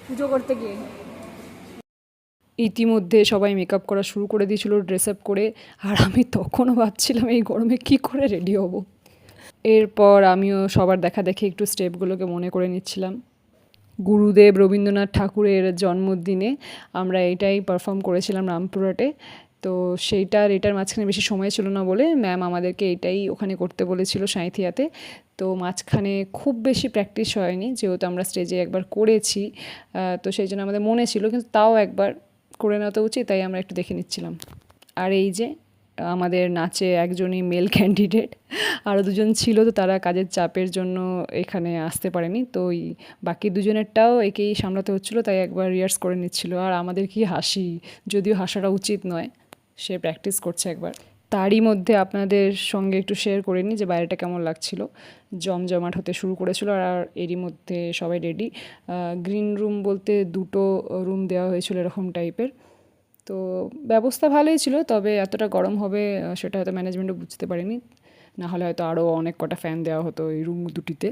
পুজো করতে গিয়ে। ইতিমধ্যে সবাই মেকআপ করা শুরু করে দিয়েছিল ড্রেস আপ করে, আর আমি তখনও ভাবছিলাম এই গরমে কী করে রেডি হব। এরপর আমিও সবার দেখা দেখি একটু স্টেপগুলোকে মনে করে নিচ্ছিলাম। গুরুদেব রবীন্দ্রনাথ ঠাকুরের জন্মদিনে আমরা এটাই পারফর্ম করেছিলাম রামপুরহাটে। তো সেইটার এটার মাঝখানে বেশি সময় ছিল না বলে ম্যাম আমাদেরকে এটাই ওখানে করতে বলেছিল সাঁইথিয়াতে। তো মাঝখানে খুব বেশি প্র্যাকটিস হয়নি, যেহেতু আমরা স্টেজে একবার করেছি, তো সেই জন্য আমাদের মনে ছিল, কিন্তু তাও একবার করে নেওয়া তো উচিত, তাই আমরা একটু দেখে নিচ্ছিলাম। আর এই যে আমাদের নাচে একজনই মেল ক্যান্ডিডেট, আরও দুজন ছিল, তো তারা কাজের চাপের জন্য এখানে আসতে পারেনি। তো ওই বাকি দুজনেরটাও একেই সামলাতে হচ্ছিলো, তাই একবার রিহার্স করে নিচ্ছিল। আর আমাদের কি হাসি, যদিও হাসাটা উচিত নয়, সে প্র্যাকটিস করছে একবার। তারই মধ্যে আপনাদের সঙ্গে একটু শেয়ার করে নিই যে বাইরেটা কেমন লাগছিল। জমজমাট হতে শুরু করেছিল, আর এরই মধ্যে সবাই রেডি। গ্রিন রুম বলতে দুটো রুম দেওয়া হয়েছিল এরকম টাইপের। তো ব্যবস্থা ভালোই ছিল, তবে এতটা গরম হবে সেটা হয়তো ম্যানেজমেন্টও বুঝতে পারেনি, না হলে হয়তো আরও অনেক কটা ফ্যান দেওয়া হতো এই রুম দুটিতে।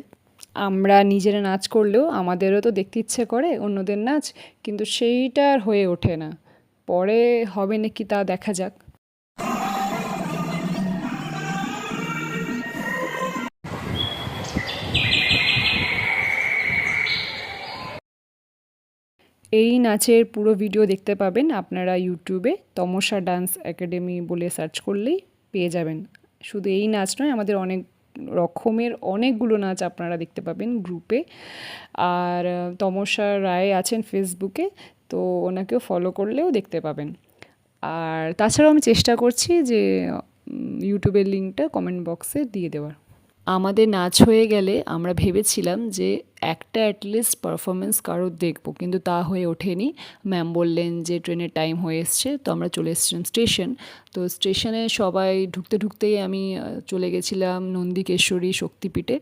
আমরা নিজেরা নাচ করলেও আমাদেরও তো দেখতে ইচ্ছে করে অন্যদের নাচ, কিন্তু সেইটা আর হয়ে ওঠে না। পরে হবে নাকি তা দেখা যাক। এই নাচের পুরো ভিডিও দেখতে পাবেন আপনারা ইউটিউবে তমসা ডান্স একাডেমি বলে সার্চ করলেই পেয়ে যাবেন। শুধু এই নাচ নয়, আমাদের অনেক রকমের অনেকগুলো নাচ আপনারা দেখতে পাবেন গ্রুপে। আর তমসা রায় আছেন ফেসবুকে, তো ওনাকেও ফলো করলেও দেখতে পাবেন। আর তাছাড়াও আমি চেষ্টা করছি যে ইউটিউবের লিঙ্কটা কমেন্ট বক্সে দিয়ে দেওয়ার। আমাদের নাচ হয়ে গেলে আমরা ভেবেছিলাম যে একটা অ্যাটলিস্ট পারফরমেন্স কারোর দেখব, কিন্তু তা হয়ে ওঠেনি। ম্যাম বললেন যে ট্রেনের টাইম হয়ে এসছে, তো আমরা চলে এসেছিলাম স্টেশন। তো স্টেশনে সবাই ঢুকতে ঢুকতেই আমি চলে গেছিলাম নন্দিকেশ্বরী শক্তিপীঠে।